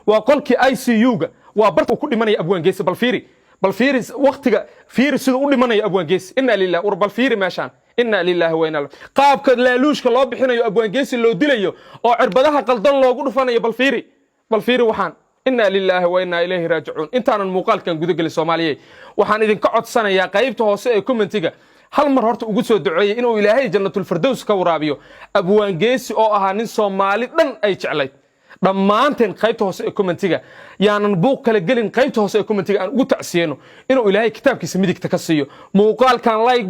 وقولك ICU وبرت وكل من أبوان جيس بالفيري وقتك فيري سيد أولي من أبوان جيس إنا لله وربالفيري ماشان إنا لله وإنا له قابك لالوش كالله بحنا أبوان جيس اللي دليو أو عربدها قلدان لو قلوا فانا بالفيري وحان إنا لله وإنا إليه راجعون انت أنا المقال كان قدق للصوماليين وحان إذن قعد سنة يا قايبته هوسئ كومنتيغا هل مر horta ugu soo duceeyay inuu ilaahay jannatul firdaws ka waraabiyo abwaan geesi oo ahaa nin Soomaali dhan ay jeclayd dhamaanteen qaybta hoose ee commentiga yaanan buuq kala gelin qaybta hoose ee commentiga aan ugu tacsiyeeno inuu ilaahay kitaabkiisa midigta ka siiyo muuqaalkan like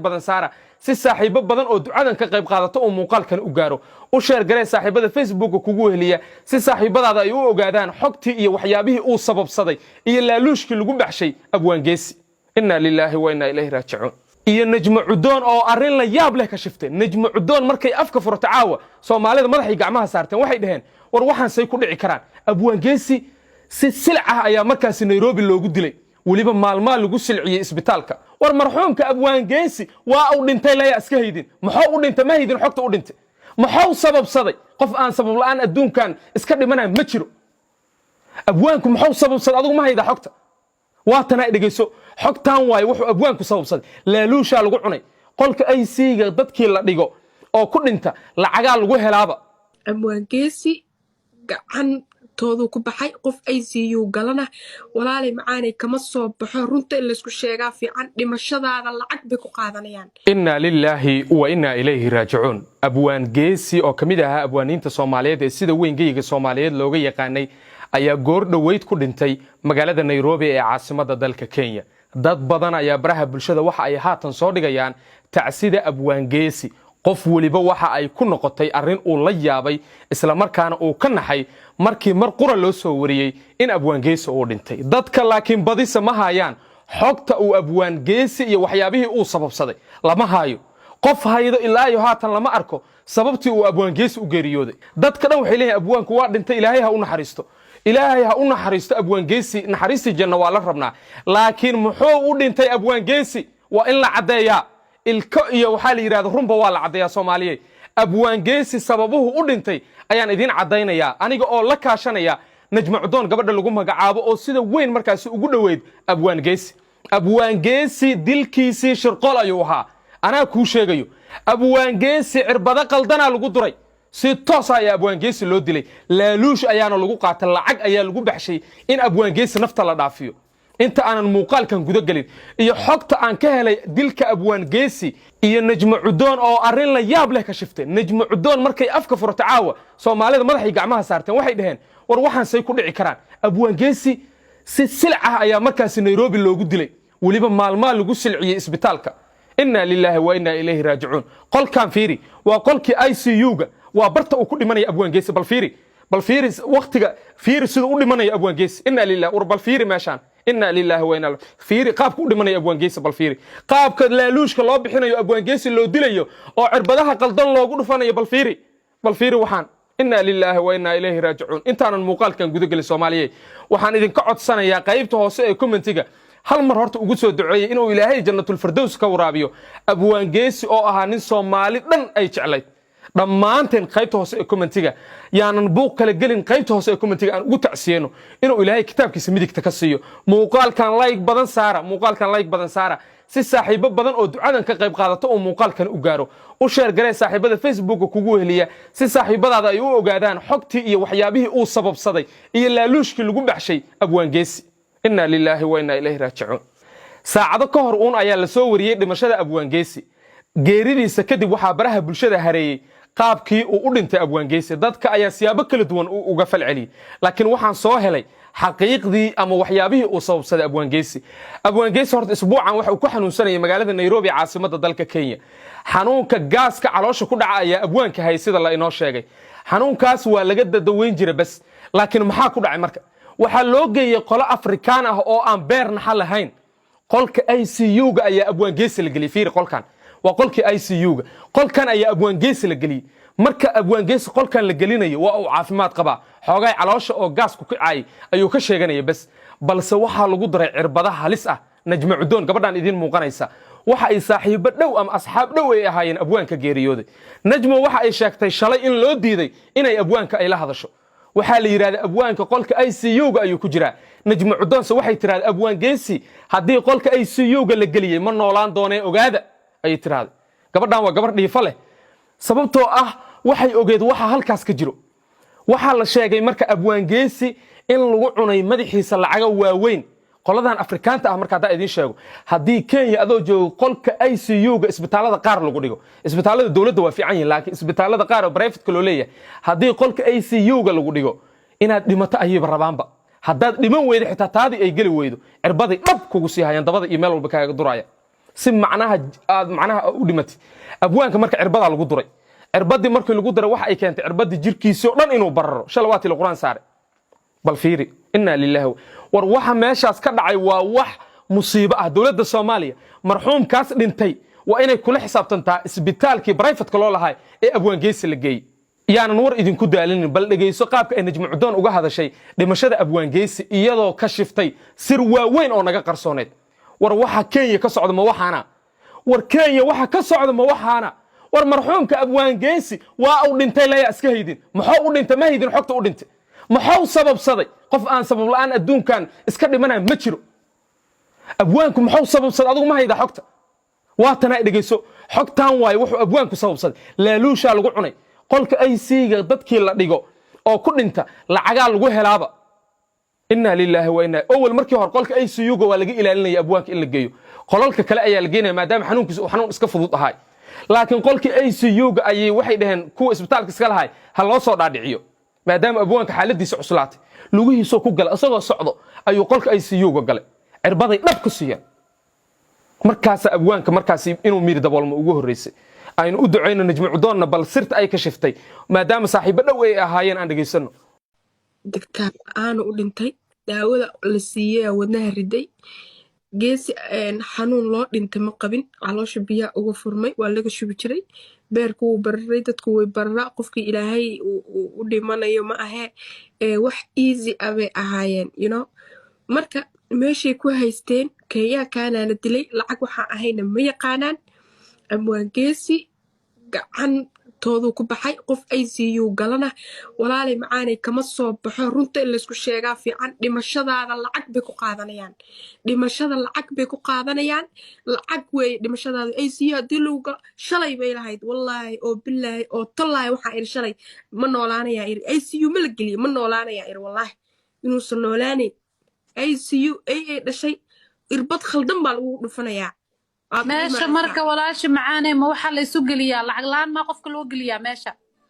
badan saara si saaxiibo badan oo ducadan ka qayb qaadato oo muuqaalkan u gaaro u share garee saaxiibada Facebook kugu wehliya si saaxiibadaada ay u ogaadaan xogtii iyo waxyaabihii uu sababsaday iyo laaluushkii lagu baxshay abwaan geesi إنا لله وإنا إليه راجعون iyo najmo cudoon oo arin la yaab leh ka shiftay najmo cudoon markay afka furto caawa Soomaalida madaxii gacmaha saarteen waxay dhaheen war waxaan say ku dhici karaan abwaan geesi si silcaha ayaa markaas Nairobi loogu dilay waliba maalmaha lagu silciyay isbitaalka war marxuumka abwaan geesi waa uu dhintay la iska haydin maxaa uu dhintay ma haydin xogta uu dhintay maxaa sababsaday qof aan sabab la'aan adduunkan iska dhimanay ma jiro abwaanku maxaa sababsaday adigu ma hayda xogta waatana dhageyso xogtaan way wuxuu abwaanku sababsaday laaluusha lagu cunay qolka ICU dadkii la dhigo oo ku dhinta lacaga lagu helaaba abwaan geesi gacan toodu ku baxay qof ICU galana walaalay macaanay kama soo baxo runta in la isku sheegaa fiican dhimashadaada lacag bay ku qaadanayaan inna lillahi wa inna ilayhi raaji'un abwaan geesi oo kamid ah abwaaniinta Soomaaliyeed ee sida weyn Soomaaliyeed looga yaqaanay ayaa goor dhaweyd ku dhintay magaalada Nairobi ee caasimadda dalka Kenya dad badan ayaa baraha bulshada waxa ay haatan soo dhigayaan tacsida abwaan geesi qof waliba waxa ay ku noqotay arin uu la yaabay isla markaana uu ka naxay markii mar qura loo soo wariyay in abwaan geesi uu dhintay dadka laakiin badisa ma hayaan xogta uu abwaan geesi iyo waxyaabihii uu sababsaday lama hayo qof haydo ilaa iyo haatan lama arko sababtii uu abwaan geesi u geeriyooday dadka dhan waxay leeyahay abwaanku waa dhintay ilaahay ha u naxariisto إلهي هؤلاء حريست أبوان جيسي نحريست الجنة والله ربنا لكن محو ودين أبوان جيسي وإلا عدايا الكأية وحالي يراد رمبا والله عدايا صومالية أبوان جيسي سببه ودين أيان إذين عداينا يا أنا أقول لك عشان يا نجمع دون قبل اللقمة قعابة أو سيدا وين مركز وجود ويد أبوان جيسي دل كيسي شرقال أيوها أنا كوشة جيو أبوان جيسي عربدا قلدنا لقدري si toos ah abwaan geesi loo dilay laaluush ayaana lagu qaatay lacag ayaa lagu baxshay in abwaan geesi nafta la dhaafiyo inta aanan muuqaalkan guda galin iyo xogta aan ka helay dilka abwaan geesi iyo najmo cudoon oo arin la yaab leh ka shiftay najmo cudoon markay afka furto caawa Soomaalida madaxii gacmaha saarteen waxay dhaheen war waxaan say ku dhici karaan abwaan geesi si silcaha ayaa markaas Nairobi loogu dilay waliba maalmaha lagu silciyay isbitaalka inna lillahi wa inna ilayhi raaji'un qolkan fiiri waa qolkii ICU وبرت وكل من أبوان جيس بالفيري وقتك فيري سيد أولي من أبوان جيس إنا لله وربالفيري ماشان إنا لله وإنا له فيري قاب كل من أبوان جيس بالفيري قاب لالوش كالله بحنا أبوان جيس اللي دليو أو عربدها قلدان لو قلوا فانا بالفيري وحان إنا لله وإنا إليه راجعون انت أنا المقال كان قدق للصوماليين وحان إذن قعد سنة يا قايبته هوسئ كومنتيغا هل مر horta ugu soo duceeyay inuu ilaahay jannatul firdaws ka waraabiyo abwaan geesi oo ahaa nin Soomaali dhan ay jeclayd dhamaanteen qaybta hoose ee commentiga yaanan buuq kala gelin qaybta hoose ee commentiga aan ugu tacsiyeeno inuu ilaahay kitaabkiisa midigta ka siiyo muuqaalkan like badan saara si saaxiibo badan oo ducadan ka qayb qaadato oo muuqaalkan u gaaro u share garee saaxiibada Facebook kugu wehliya si saaxiibadaada ay u ogaadaan xogtii iyo waxyaabihii uu sababsaday iyo laaluushkii lagu baxshay abwaan geesi inna lillahi wa inna ilayhi raaji'un saacado ka hor uun ayaa la soo wariyay dhimashada abwaan geesi geeridiisa kadib waxa baraha bulshada hareeyay qaabkii uu u dhintay abwaan geesi dadka ayaa siyaabo kala duwan uga falceliyay laakiin waxaan soo helay xaqiiqdii ama waxyaabihii uu sababsaday abwaan geesi horta isbuucan waxa uu ku xanuunsanayay magaalada Nairobi caasimadda dalka Kenya xanuunka gaaska caloosha ku dhaca ayaa abwaanka hay sida la inoo sheegay xanuunkaas waa laga dadaweyn jiray bas laakiin maxaa ku dhacay marka waxa loo geeyay qolo Afrikaan ah oo aan beer naxal lahayn qolka ICU ayaa abwaan geesi la galiyay fiir qolkan وقولك ICU قولكان أي أبوان جيس لجلي مركا أبوان جيس قولكان لجليني وأو عافمات قبع حاجة على وش أو جاس كوكعي أيو كشيء بس بل سوحها لقدر عربضها لسه نجمع دون قبل أن يدين مقنيسة waxa ay saaxiibo dhow ama asxaab dhow ay ahaayeen abwaanka geeriyooday najmo waxa ay sheegtay shalay in loo diiday inay abwaanka ay la hadasho waxaa la yidhahda abwaanka qolka ICU-ga ayuu ku jiraa najmo cudoonse waxay tiraahday abwaan geesi haddii qolka ICU-ga la geliyey ma noolaan doonee ogaada ayay tiraahday gabadhan waa gabar dhiifo leh sababtoo ah waxay ogeed waxa halkaas ka jiro waxaa la sheegay marka abwaan geesi in lagu cunay madaxiisa lacaga waaweyn qoladan afrikaanta ah marka haddaa idiin sheego haddii Kenya adoo joogo qolka ICU-ga isbitaalada qaar lagu dhigo isbitaalada dowladda waa fiican yihiin laakiin isbitaalada qaar oo private loo leeyahay haddii qolka ICU-ga lagu dhigo inaad dhimato ayayba rabaanba haddaad dhiman weydo xitaa taadii ay geli weydo cirbaday dhab kugu sii hayaan dabada iyo meel walba kaaga duraya si macnaha u dhimatid abwaanka marka cirbadaa lagu duray cirbadii markii lagu daray waxa ay keentay cirbadii jirkiisa oo dhan inuu bararo shalawaati la quraan saaray bal fiiri inna lillahi war waxa meeshaas ka dhacay waa wax musiibo ah dawladda Soomaaliya marxuumkaas dhintay waa inay kula xisaabtantaa isbitaalkii private loo lahaay ee abwaan geesi la geeyay yaanan war idinku daalinin bal dhageyso qaabka ay najmo cudoon uga hadashay dhimashada abwaan geesi iyadoo ka shiftay sir waaweyn oo naga qarsooneed war waxa Kenya ka socdo ma waxaana war Kenya waxa ka socdo ma waxaana war marxuumka abwaan geesi waa uu dhintay la iska haydin maxaa uu dhintay ma haydin xogta uu dhintay maxaa sababsaday qof aan sabab la'aan adduunkan iska dhimanay ma jiro abwaanku maxaa sababsaday adigu ma hayda xogta waa tan ay dhageyso xogtan waay wuxuu abwaanku sababsaday laaluusha lagu cunay qolka IC-ga dadkii la dhigo oo ku dhinta lacaga lagu helaaba inna lillahi wa inna awal markii hor qolka ICU-ga waa laga ilaalinaya abwaanka in la geeyo qolalka kale ayaa la geenaya maadaama xanuunkiisu xanuun iska fudud ahay laakiin qolkii ICU-ga ayay waxay dhaheen kuwa isbitaalka iska lahay hal loo soo dhaadhiciyo maadaama abwaanka xaaladiisa cuslaatay lugihiisa ku galay asagoo socdo ayuu qolka ICU-ga galay cirbaday dhab ku siiyeen markaas abwaanka markaas inuu miir daboolmo ugu horeysay aynu u duceyno najmo cudoonna bal sirta ay ka shiftay maadaama saaxiibo dhow ay ahaayeen aan dhageysano dadkaan aanu u dhintay daawada la siiyay wadnaha riday geesi xanuun loo dhintay ma qabin caloosha biyaha uga furmay waa laga shubi jiray beerku wuu bararay dadku way bararaa qofkii ilaahay u dhimanayo ma ahee wax easy abay ahaayeen marka meeshay ku haysteen Kenya kaana la dilay lacag waxa ahayna ma yaqaanaan abwaan geesi gacantoodu ku baxay qof ICU galana walaalay macaanay kama soo baxo runta in la isku sheegaa fiican dhimashadaada lacag bay ku qaadanayaan dhimashada lacag bay ku qaadanayaan lacag way dhimashadaada ICU hadii lagu galo shalay bay lahayd wallaahi oo billaahi oo tallaahi waxa ir shalay ma noolaanaya ir ICU ma la geliyo ma noolaanaya ir wallaahi inuusan noolaanayn ICU ay dhashay irbad khaldan baa lagu dhufanayaa meesha marka walaashi macaanay ma waxa la isu geliyaa lacag laan ma qofka loo geliyaa meesha